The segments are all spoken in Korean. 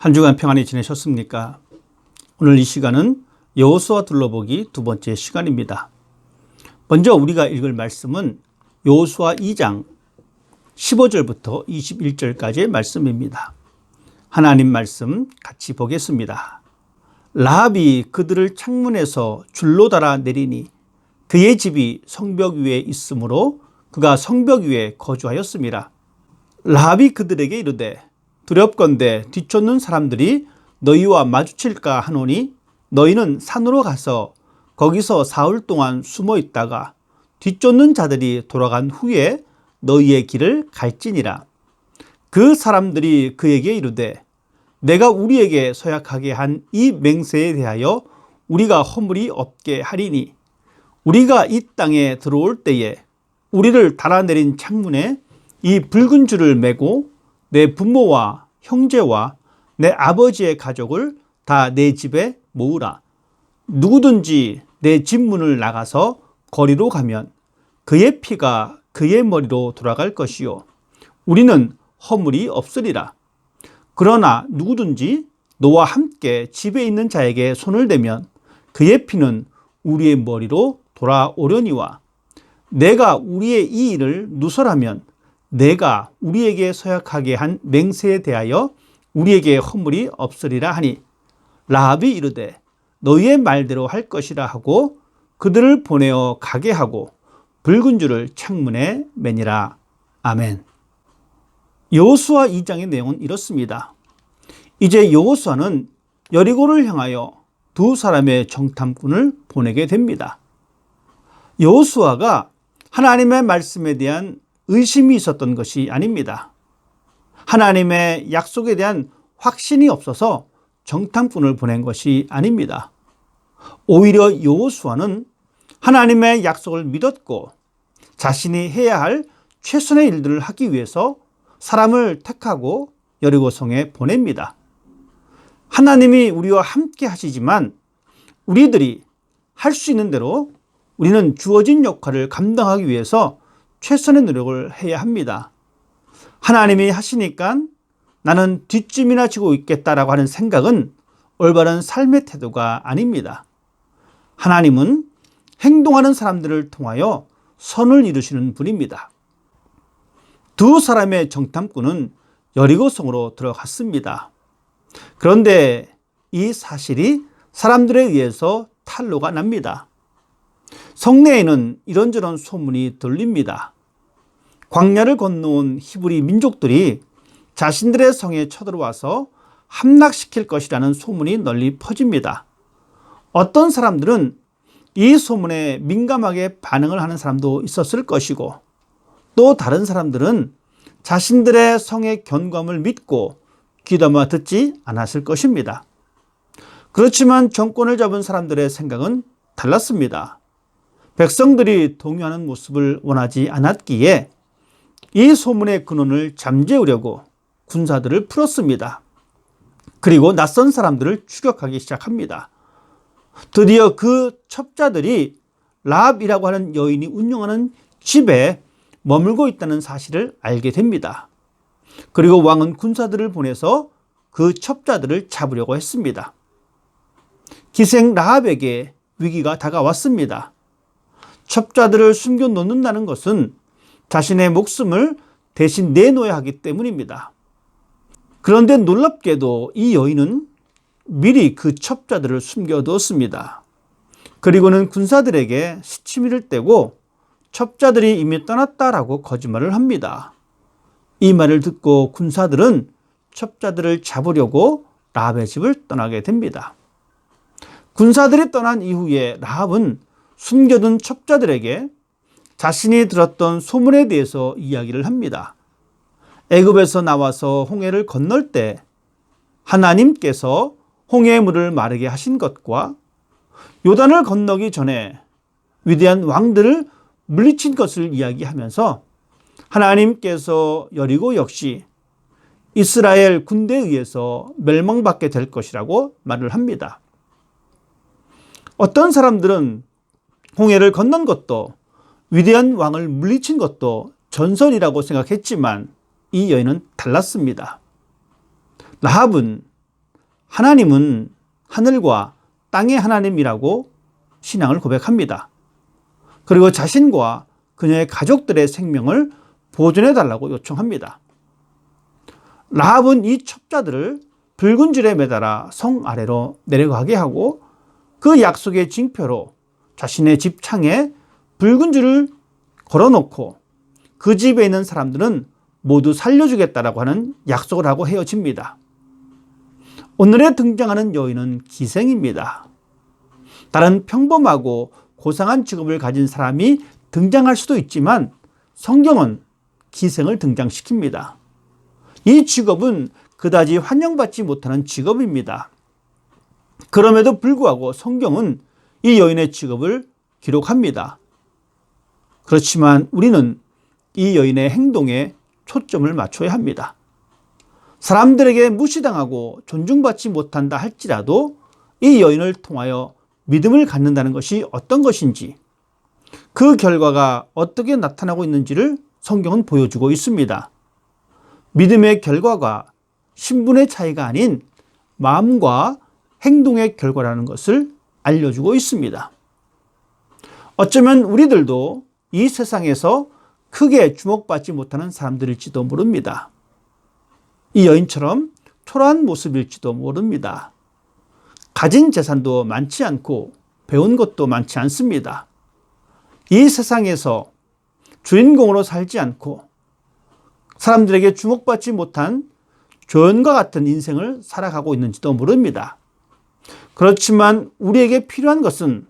한 주간 평안히 지내셨습니까? 오늘 이 시간은 여호수아 둘러보기 두 번째 시간입니다. 먼저 우리가 읽을 말씀은 여호수아 2장 15절부터 21절까지의 말씀입니다. 하나님 말씀 같이 보겠습니다. 라합이 그들을 창문에서 줄로 달아 내리니 그의 집이 성벽 위에 있으므로 그가 성벽 위에 거주하였습니다. 라합이 그들에게 이르되 두렵건대 뒤쫓는 사람들이 너희와 마주칠까 하노니 너희는 산으로 가서 거기서 사흘 동안 숨어 있다가 뒤쫓는 자들이 돌아간 후에 너희의 길을 갈지니라. 그 사람들이 그에게 이르되 내가 우리에게 서약하게 한 이 맹세에 대하여 우리가 허물이 없게 하리니 우리가 이 땅에 들어올 때에 우리를 달아내린 창문에 이 붉은 줄을 매고 내 부모와 형제와 내 아버지의 가족을 다 내 집에 모으라. 누구든지 내 집 문을 나가서 거리로 가면 그의 피가 그의 머리로 돌아갈 것이요 우리는 허물이 없으리라. 그러나 누구든지 너와 함께 집에 있는 자에게 손을 대면 그의 피는 우리의 머리로 돌아오려니와 내가 우리의 이 일을 누설하면 내가 우리에게 서약하게 한 맹세에 대하여 우리에게 허물이 없으리라 하니 라합이 이르되 너희의 말대로 할 것이라 하고 그들을 보내어 가게 하고 붉은 줄을 창문에 매니라. 아멘. 여호수아 2장의 내용은 이렇습니다. 이제 여호수아는 여리고를 향하여 두 사람의 정탐꾼을 보내게 됩니다. 여호수아가 하나님의 말씀에 대한 의심이 있었던 것이 아닙니다. 하나님의 약속에 대한 확신이 없어서 정탐꾼을 보낸 것이 아닙니다. 오히려 여호수아는 하나님의 약속을 믿었고 자신이 해야 할 최선의 일들을 하기 위해서 사람을 택하고 여리고성에 보냅니다. 하나님이 우리와 함께 하시지만 우리들이 할 수 있는 대로 우리는 주어진 역할을 감당하기 위해서 최선의 노력을 해야 합니다. 하나님이 하시니까 나는 뒷짐이나 지고 있겠다라고 하는 생각은 올바른 삶의 태도가 아닙니다. 하나님은 행동하는 사람들을 통하여 선을 이루시는 분입니다. 두 사람의 정탐꾼은 여리고성으로 들어갔습니다. 그런데 이 사실이 사람들에 의해서 탄로가 납니다. 성내에는 이런저런 소문이 들립니다. 광야를 건너온 히브리 민족들이 자신들의 성에 쳐들어와서 함락시킬 것이라는 소문이 널리 퍼집니다. 어떤 사람들은 이 소문에 민감하게 반응을 하는 사람도 있었을 것이고 또 다른 사람들은 자신들의 성의 견고함을 믿고 귀담아 듣지 않았을 것입니다. 그렇지만 정권을 잡은 사람들의 생각은 달랐습니다. 백성들이 동요하는 모습을 원하지 않았기에 이 소문의 근원을 잠재우려고 군사들을 풀었습니다. 그리고 낯선 사람들을 추격하기 시작합니다. 드디어 그 첩자들이 라합이라고 하는 여인이 운영하는 집에 머물고 있다는 사실을 알게 됩니다. 그리고 왕은 군사들을 보내서 그 첩자들을 잡으려고 했습니다. 기생 라합에게 위기가 다가왔습니다. 첩자들을 숨겨놓는다는 것은 자신의 목숨을 대신 내놓아야 하기 때문입니다. 그런데 놀랍게도 이 여인은 미리 그 첩자들을 숨겨두었습니다. 그리고는 군사들에게 시치미를 떼고 첩자들이 이미 떠났다라고 거짓말을 합니다. 이 말을 듣고 군사들은 첩자들을 잡으려고 라합의 집을 떠나게 됩니다. 군사들이 떠난 이후에 라합은 숨겨둔 첩자들에게 자신이 들었던 소문에 대해서 이야기를 합니다. 애굽에서 나와서 홍해를 건널 때 하나님께서 홍해의 물을 마르게 하신 것과 요단을 건너기 전에 위대한 왕들을 물리친 것을 이야기하면서 하나님께서 여리고 역시 이스라엘 군대에 의해서 멸망받게 될 것이라고 말을 합니다. 어떤 사람들은 홍해를 건넌 것도 위대한 왕을 물리친 것도 전설이라고 생각했지만 이 여인은 달랐습니다. 라합은 하나님은 하늘과 땅의 하나님이라고 신앙을 고백합니다. 그리고 자신과 그녀의 가족들의 생명을 보존해 달라고 요청합니다. 라합은 이 첩자들을 붉은 줄에 매달아 성 아래로 내려가게 하고 그 약속의 징표로 자신의 집 창에 붉은 줄을 걸어놓고 그 집에 있는 사람들은 모두 살려주겠다라고 하는 약속을 하고 헤어집니다. 오늘에 등장하는 여인은 기생입니다. 다른 평범하고 고상한 직업을 가진 사람이 등장할 수도 있지만 성경은 기생을 등장시킵니다. 이 직업은 그다지 환영받지 못하는 직업입니다. 그럼에도 불구하고 성경은 이 여인의 직업을 기록합니다. 그렇지만 우리는 이 여인의 행동에 초점을 맞춰야 합니다. 사람들에게 무시당하고 존중받지 못한다 할지라도 이 여인을 통하여 믿음을 갖는다는 것이 어떤 것인지, 그 결과가 어떻게 나타나고 있는지를 성경은 보여주고 있습니다. 믿음의 결과가 신분의 차이가 아닌 마음과 행동의 결과라는 것을 알려주고 있습니다. 어쩌면 우리들도 이 세상에서 크게 주목받지 못하는 사람들일지도 모릅니다. 이 여인처럼 초라한 모습일지도 모릅니다. 가진 재산도 많지 않고 배운 것도 많지 않습니다. 이 세상에서 주인공으로 살지 않고 사람들에게 주목받지 못한 조연과 같은 인생을 살아가고 있는지도 모릅니다. 그렇지만 우리에게 필요한 것은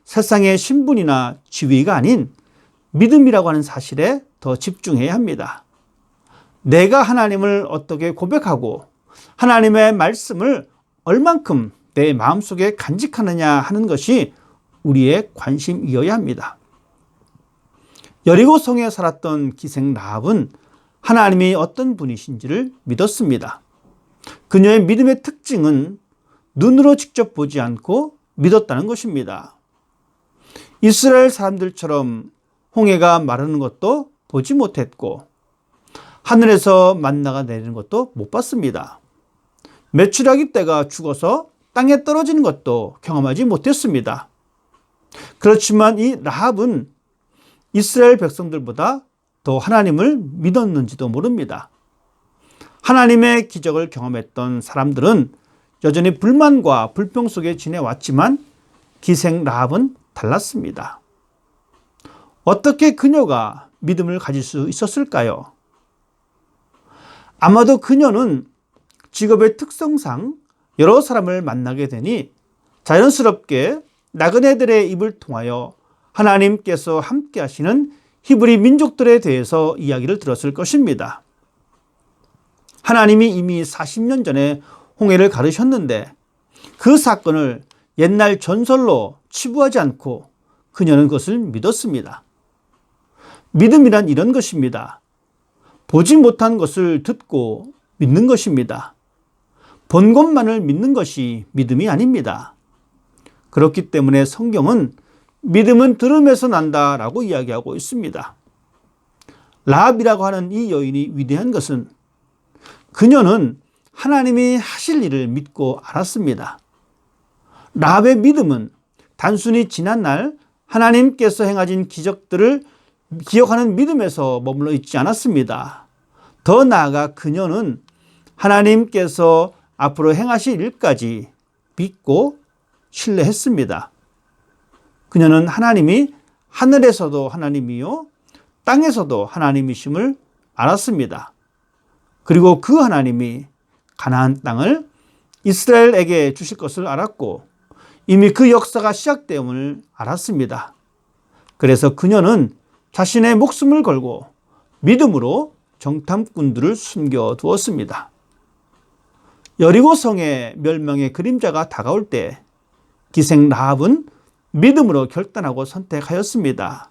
세상의 신분이나 지위가 아닌 믿음이라고 하는 사실에 더 집중해야 합니다. 내가 하나님을 어떻게 고백하고 하나님의 말씀을 얼만큼 내 마음속에 간직하느냐 하는 것이 우리의 관심이어야 합니다. 여리고 성에 살았던 기생 라합은 하나님이 어떤 분이신지를 믿었습니다. 그녀의 믿음의 특징은 눈으로 직접 보지 않고 믿었다는 것입니다. 이스라엘 사람들처럼 홍해가 마르는 것도 보지 못했고 하늘에서 만나가 내리는 것도 못 봤습니다. 메추라기 떼가 죽어서 땅에 떨어지는 것도 경험하지 못했습니다. 그렇지만 이 라합은 이스라엘 백성들보다 더 하나님을 믿었는지도 모릅니다. 하나님의 기적을 경험했던 사람들은 여전히 불만과 불평 속에 지내왔지만 기생 라합은 달랐습니다. 어떻게 그녀가 믿음을 가질 수 있었을까요? 아마도 그녀는 직업의 특성상 여러 사람을 만나게 되니 자연스럽게 나그네들의 입을 통하여 하나님께서 함께 하시는 히브리 민족들에 대해서 이야기를 들었을 것입니다. 하나님이 이미 40년 전에 홍해를 가르셨는데 그 사건을 옛날 전설로 치부하지 않고 그녀는 그것을 믿었습니다. 믿음이란 이런 것입니다. 보지 못한 것을 듣고 믿는 것입니다. 본 것만을 믿는 것이 믿음이 아닙니다. 그렇기 때문에 성경은 믿음은 들음에서 난다라고 이야기하고 있습니다. 라합이라고 하는 이 여인이 위대한 것은 그녀는 하나님이 하실 일을 믿고 알았습니다. 라합의 믿음은 단순히 지난날 하나님께서 행하신 기적들을 기억하는 믿음에서 머물러 있지 않았습니다. 더 나아가 그녀는 하나님께서 앞으로 행하실 일까지 믿고 신뢰했습니다. 그녀는 하나님이 하늘에서도 하나님이요 땅에서도 하나님이심을 알았습니다. 그리고 그 하나님이 가나안 땅을 이스라엘에게 주실 것을 알았고 이미 그 역사가 시작됨을 알았습니다. 그래서 그녀는 자신의 목숨을 걸고 믿음으로 정탐꾼들을 숨겨두었습니다. 여리고 성의 멸망의 그림자가 다가올 때 기생 라합은 믿음으로 결단하고 선택하였습니다.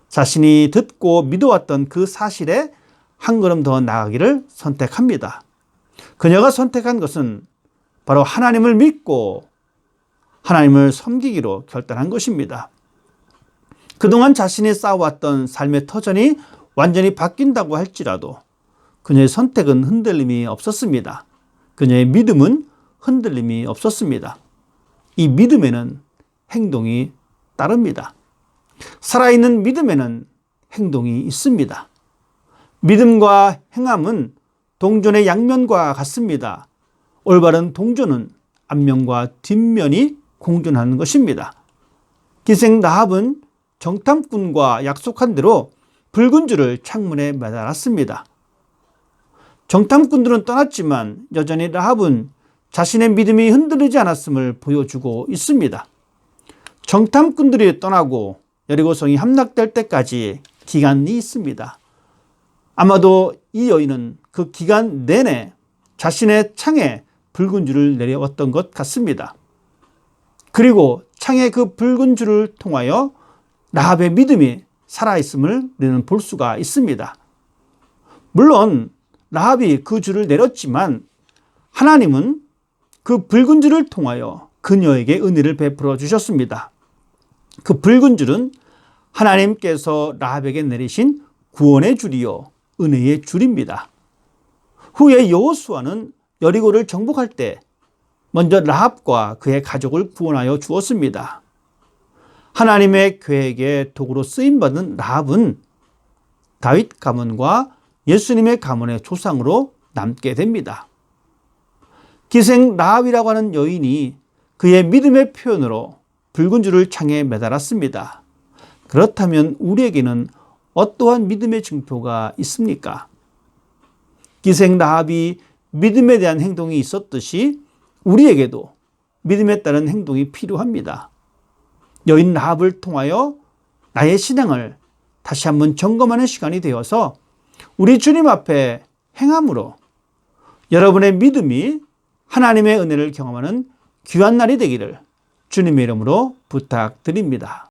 자신이 듣고 믿어왔던 그 사실에 한 걸음 더 나아가기를 선택합니다. 그녀가 선택한 것은 바로 하나님을 믿고 하나님을 섬기기로 결단한 것입니다. 그동안 자신이 쌓아왔던 삶의 터전이 완전히 바뀐다고 할지라도 그녀의 선택은 흔들림이 없었습니다. 그녀의 믿음은 흔들림이 없었습니다. 이 믿음에는 행동이 따릅니다. 살아있는 믿음에는 행동이 있습니다. 믿음과 행함은 동전의 양면과 같습니다. 올바른 동전은 앞면과 뒷면이 공존하는 것입니다. 기생 라합은 정탐꾼과 약속한 대로 붉은 줄을 창문에 매달았습니다. 정탐꾼들은 떠났지만 여전히 라합은 자신의 믿음이 흔들리지 않았음을 보여주고 있습니다. 정탐꾼들이 떠나고 여리고성이 함락될 때까지 기간이 있습니다. 아마도 이 여인은 그 기간 내내 자신의 창에 붉은 줄을 내려왔던 것 같습니다. 그리고 창의 그 붉은 줄을 통하여 라합의 믿음이 살아있음을 우리는 볼 수가 있습니다. 물론 라합이 그 줄을 내렸지만 하나님은 그 붉은 줄을 통하여 그녀에게 은혜를 베풀어 주셨습니다. 그 붉은 줄은 하나님께서 라합에게 내리신 구원의 줄이요 은혜의 줄입니다. 후에 여호수아는 여리고를 정복할 때 먼저 라합과 그의 가족을 구원하여 주었습니다. 하나님의 계획에 도구로 쓰임받은 라합은 다윗 가문과 예수님의 가문의 조상으로 남게 됩니다. 기생 라합이라고 하는 여인이 그의 믿음의 표현으로 붉은 줄을 창에 매달았습니다. 그렇다면 우리에게는 어떠한 믿음의 증표가 있습니까? 기생 라합이 믿음에 대한 행동이 있었듯이 우리에게도 믿음에 따른 행동이 필요합니다. 여인 라합을 통하여 나의 신앙을 다시 한번 점검하는 시간이 되어서 우리 주님 앞에 행함으로 여러분의 믿음이 하나님의 은혜를 경험하는 귀한 날이 되기를 주님의 이름으로 부탁드립니다.